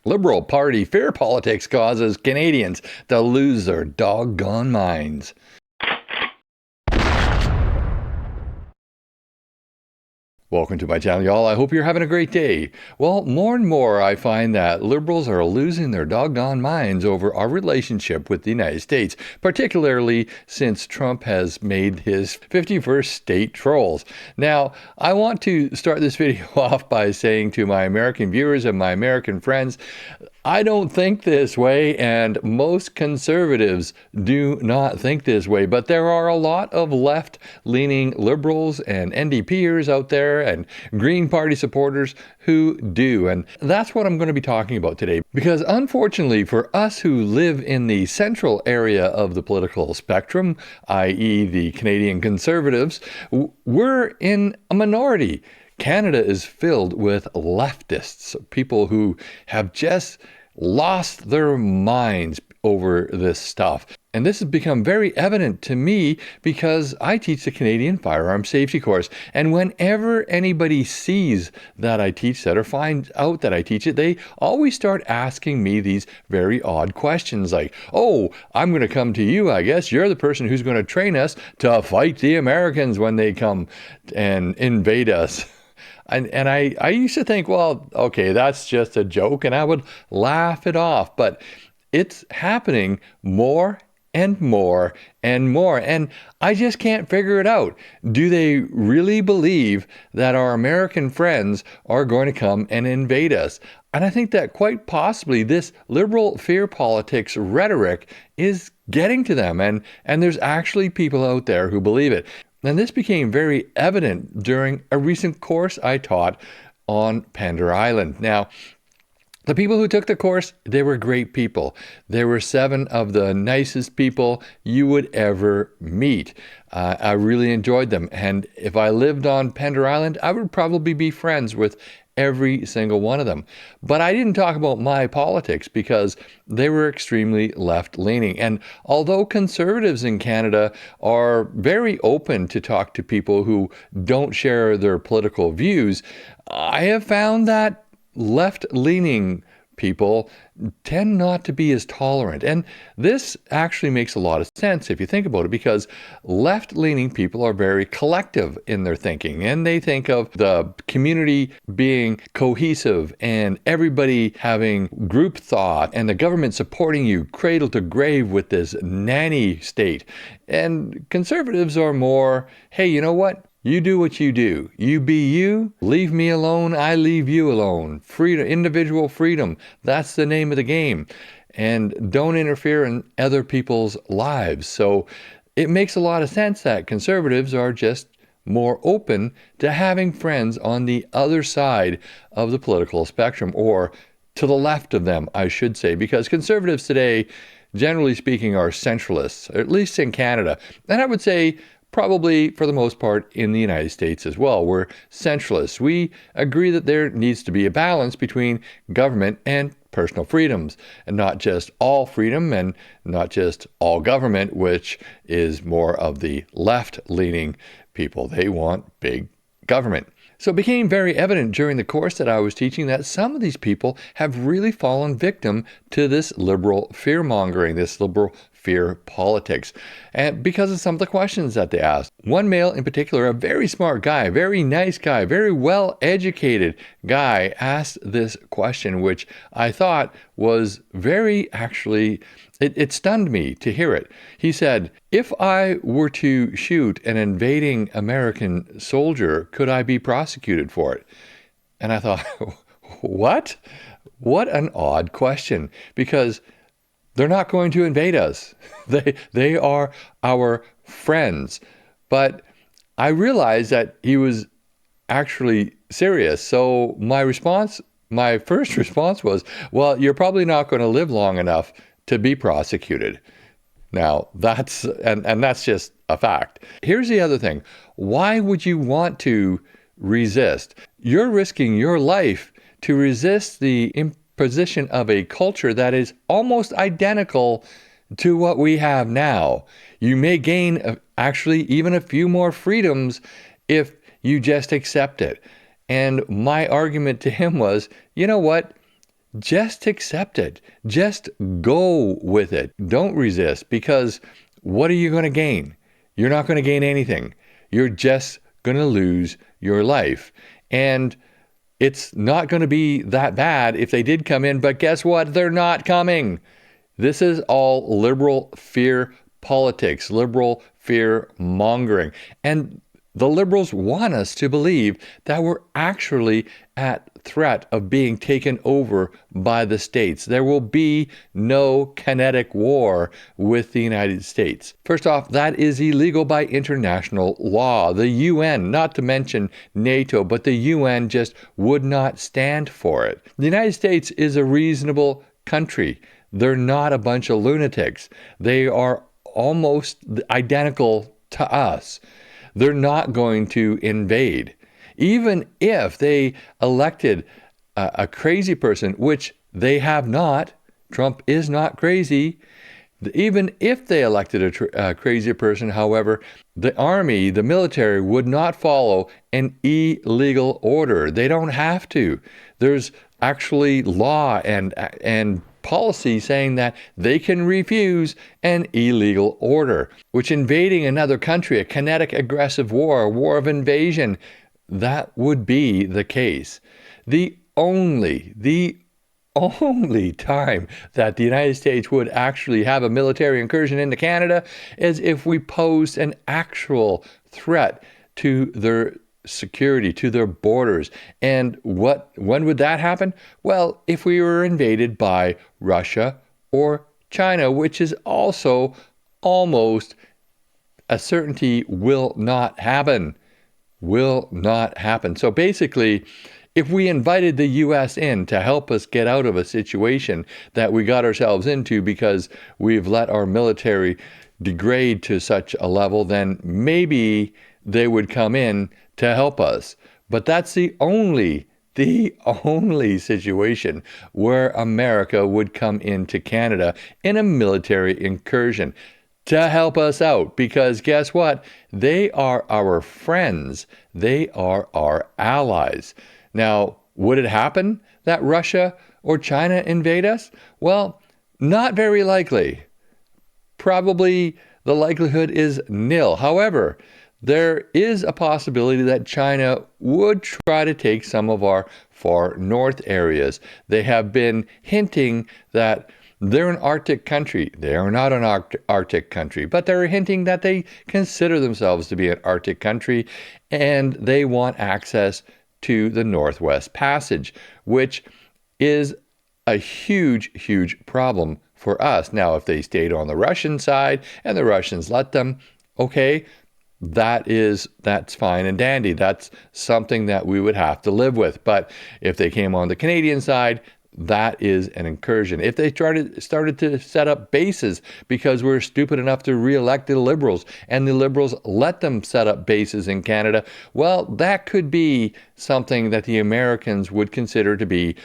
Liberal Party fear politics causes Canadians to lose their doggone minds. Welcome to my channel, y'all. I hope you're having a great day. Well, more and more I find that liberals are losing their doggone minds over our relationship with the United States, particularly since Trump has made his 51st state trolls. Now, I want to start this video off by saying to my American viewers and my American friends, I don't think this way, and most conservatives do not think this way, but there are a lot of left-leaning liberals and NDPers out there and Green Party supporters who do, and that's what I'm going to be talking about today, because unfortunately for us who live in the central area of the political spectrum, i.e. the Canadian Conservatives, we're in a minority. Canada is filled with leftists, people who have just lost their minds over this stuff. And this has become very evident to me because I teach the Canadian Firearm Safety course. And whenever anybody sees that I teach that or finds out that I teach it, they always start asking me these very odd questions like, oh, I'm going to come to you, I guess. You're the person who's going to train us to fight the Americans when they come and invade us. And I used to think, well, okay, that's just a joke, and I would laugh it off. But it's happening more and more and more, and I just can't figure it out. Do they really believe that our American friends are going to come and invade us? And I think that quite possibly this liberal fear politics rhetoric is getting to them, and there's actually people out there who believe it. And this became very evident during a recent course I taught on Pender Island. Now, the people who took the course, they were great people. There were 7 of the nicest people you would ever meet. I really enjoyed them. And if I lived on Pender Island, I would probably be friends with every single one of them. But I didn't talk about my politics because they were extremely left-leaning. And although conservatives in Canada are very open to talk to people who don't share their political views, I have found that left-leaning people tend not to be as tolerant. And this actually makes a lot of sense if you think about it, because left-leaning people are very collective in their thinking, and they think of the community being cohesive and everybody having group thought and the government supporting you cradle to grave with this nanny state. And conservatives are more, hey, you know what? You do what you do. You be you. Leave me alone. I leave you alone. Freedom, individual freedom. That's the name of the game. And don't interfere in other people's lives. So it makes a lot of sense that conservatives are just more open to having friends on the other side of the political spectrum, or to the left of them, I should say, because conservatives today, generally speaking, are centralists, at least in Canada. And I would say probably for the most part in the United States as well. We're centralists. We agree that there needs to be a balance between government and personal freedoms, and not just all freedom and not just all government, which is more of the left-leaning people. They want big government. So it became very evident during the course that I was teaching that some of these people have really fallen victim to this liberal fear-mongering, this liberal fear politics, and because of some of the questions that they asked. One male in particular, a very smart guy, very nice guy, very well-educated guy, asked this question, which I thought was very, actually, it stunned me to hear it. He said, if I were to shoot an invading American soldier, could I be prosecuted for it? And I thought, what? What an odd question, because they're not going to invade us. They are our friends. But I realized that he was actually serious. So my first response was, well, you're probably not going to live long enough to be prosecuted. Now, that's just a fact. Here's the other thing. Why would you want to resist? You're risking your life to resist the imposition of a culture that is almost identical to what we have now. You may gain actually even a few more freedoms if you just accept it. And my argument to him was, you know what? just accept it. Just go with it. Don't resist, because what are you going to gain? You're not going to gain anything. You're just going to lose your life. And it's not going to be that bad if they did come in, but guess what? They're not coming. This is all liberal fear politics, liberal fear mongering. And the liberals want us to believe that we're actually at threat of being taken over by the states. There will be no kinetic war with the United States. First off, that is illegal by international law. The UN, not to mention NATO, but the UN just would not stand for it. The United States is a reasonable country. They're not a bunch of lunatics. They are almost identical to us. They're not going to invade. Even if they elected a crazy person, which they have not, Trump is not crazy. Even if they elected a crazy person, however, the army, the military would not follow an illegal order. They don't have to. There's actually law and policy saying that they can refuse an illegal order, which invading another country, a kinetic aggressive war, a war of invasion, that would be the case. The only time that the United States would actually have a military incursion into Canada is if we posed an actual threat to their security, to their borders. And when would that happen? Well, if we were invaded by Russia or China, which is also almost a certainty will not happen. Will not happen. So basically, if we invited the U.S. in to help us get out of a situation that we got ourselves into because we've let our military degrade to such a level, then maybe they would come in to help us. But that's the only situation where America would come into Canada in a military incursion to help us out. Because guess what? They are our friends. They are our allies. Now, would it happen that Russia or China invade us? Well, not very likely. Probably the likelihood is nil. However, there is a possibility that China would try to take some of our far north areas. They have been hinting that they're an Arctic country. They are not an Arctic country, but they're hinting that they consider themselves to be an Arctic country, and they want access to the Northwest Passage, which is a huge, huge problem for us. Now, if they stayed on the Russian side and the Russians let them, okay, that's fine and dandy. That's something that we would have to live with. But if they came on the Canadian side, that is an incursion. If they started to set up bases because we're stupid enough to re-elect the Liberals and the Liberals let them set up bases in Canada, well, that could be something that the Americans would consider to be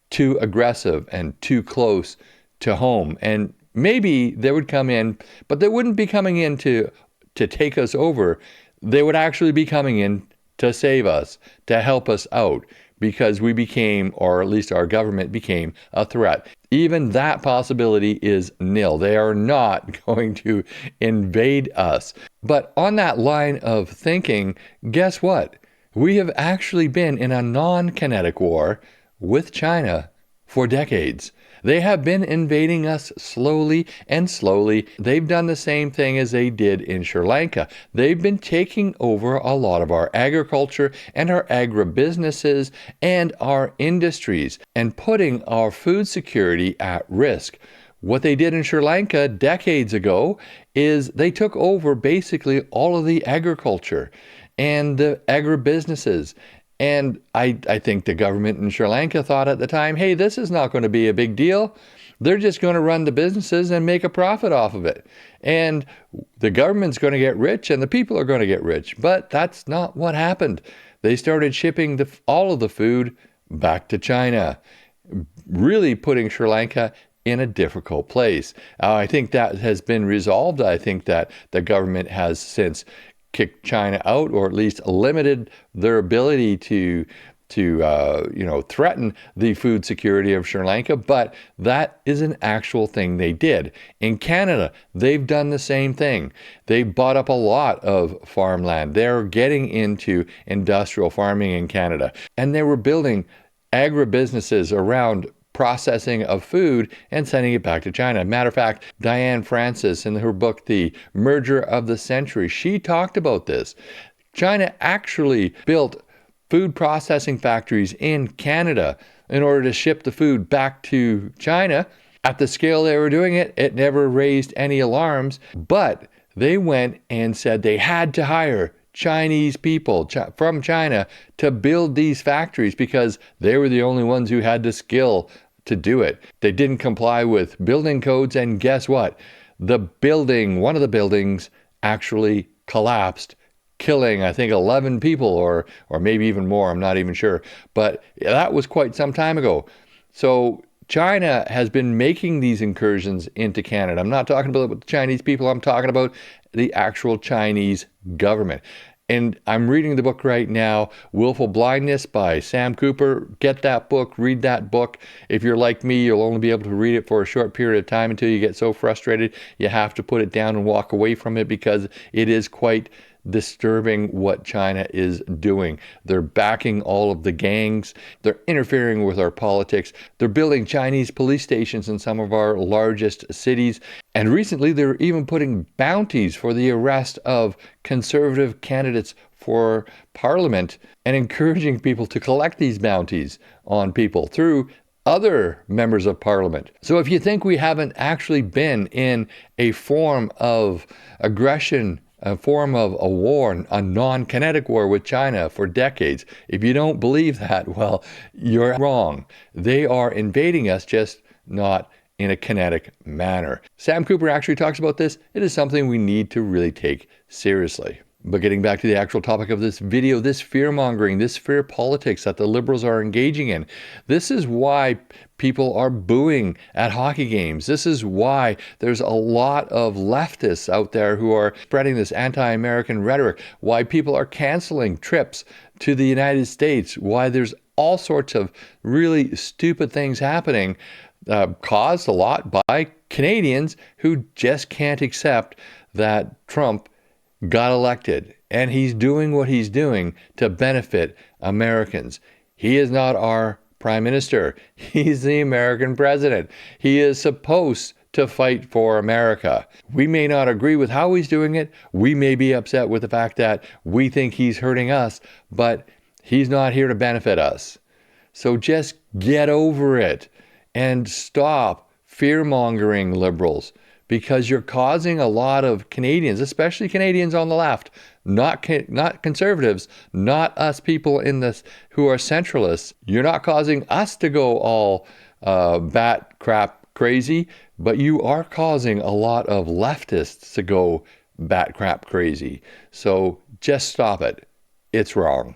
too aggressive and too close to home. And maybe they would come in, but they wouldn't be coming in to take us over. They would actually be coming in to save us, to help us out, because we became, or at least our government became, a threat. Even that possibility is nil. They are not going to invade us. But on that line of thinking, guess what? We have actually been in a non-kinetic war with China for decades. They have been invading us slowly and slowly. They've done the same thing as they did in Sri Lanka. They've been taking over a lot of our agriculture and our agribusinesses and our industries and putting our food security at risk. What they did in Sri Lanka decades ago is they took over basically all of the agriculture and the agribusinesses. And I think the government in Sri Lanka thought at the time, hey, this is not going to be a big deal. They're just going to run the businesses and make a profit off of it. And the government's going to get rich and the people are going to get rich. But that's not what happened. They started shipping all of the food back to China, really putting Sri Lanka in a difficult place. I think that has been resolved. I think that the government has since kicked China out, or at least limited their ability to threaten the food security of Sri Lanka, but that is an actual thing they did. In Canada, they've done the same thing. They bought up a lot of farmland. They're getting into industrial farming in Canada, and they were building agribusinesses around processing of food and sending it back to China. Matter of fact, Diane Francis, in her book, The Merger of the Century, she talked about this. China actually built food processing factories in Canada in order to ship the food back to China. At the scale they were doing it, it never raised any alarms, but they went and said they had to hire Chinese people from China to build these factories because they were the only ones who had the skill to do it. They didn't comply with building codes, and guess what? One of the buildings actually collapsed, killing, I think, 11 people or maybe even more. I'm not even sure. But that was quite some time ago. So China has been making these incursions into Canada. I'm not talking about the Chinese people. I'm talking about the actual Chinese government. And I'm reading the book right now, Willful Blindness by Sam Cooper. Get that book, read that book. If you're like me, you'll only be able to read it for a short period of time until you get so frustrated you have to put it down and walk away from it, because it is quite disturbing what China is doing. They're backing all of the gangs. They're interfering with our politics. They're building Chinese police stations in some of our largest cities. And recently, they're even putting bounties for the arrest of conservative candidates for parliament and encouraging people to collect these bounties on people through other members of parliament. So if you think we haven't actually been in a form of aggression, a form of a war, a non-kinetic war with China for decades, if you don't believe that, well, you're wrong. They are invading us, just not in a kinetic manner. Sam Cooper actually talks about this. It is something we need to really take seriously. But getting back to the actual topic of this video, this fear-mongering, this fear politics that the liberals are engaging in, this is why people are booing at hockey games. This is why there's a lot of leftists out there who are spreading this anti-American rhetoric, why people are canceling trips to the United States, why there's all sorts of really stupid things happening, caused a lot by Canadians who just can't accept that Trump got elected, and he's doing what he's doing to benefit Americans. He is not our prime minister. He's the American president. He is supposed to fight for America. We may not agree with how he's doing it. We may be upset with the fact that we think he's hurting us, but he's not here to benefit us. So just get over it and stop fear-mongering, liberals, because you're causing a lot of Canadians, especially Canadians on the left, not conservatives, not us people in this who are centralists. You're not causing us to go all bat crap crazy, but you are causing a lot of leftists to go bat crap crazy. So just stop it. It's wrong.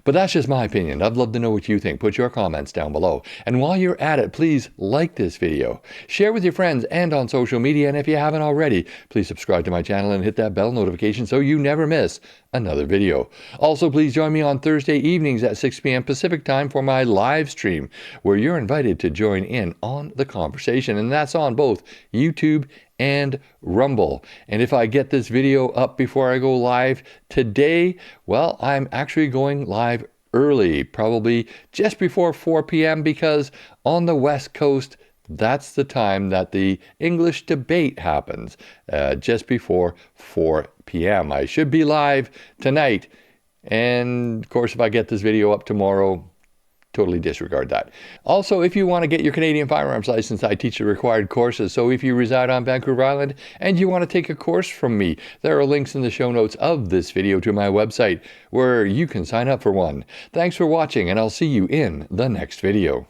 But that's just my opinion. I'd love to know what you think. Put your comments down below. And while you're at it, please like this video, share with your friends and on social media. And if you haven't already, please subscribe to my channel and hit that bell notification so you never miss another video. Also, please join me on Thursday evenings at 6 p.m. Pacific time for my live stream, where you're invited to join in on the conversation. And that's on both YouTube and Rumble. And if I get this video up before I go live today, well, I'm actually going live early, probably just before 4 p.m. because on the West Coast, that's the time that the English debate happens, just before 4 p.m. I should be live tonight. And of course, if I get this video up tomorrow, totally disregard that. Also, if you want to get your Canadian firearms license, I teach the required courses. So if you reside on Vancouver Island and you want to take a course from me, there are links in the show notes of this video to my website where you can sign up for one. Thanks for watching, and I'll see you in the next video.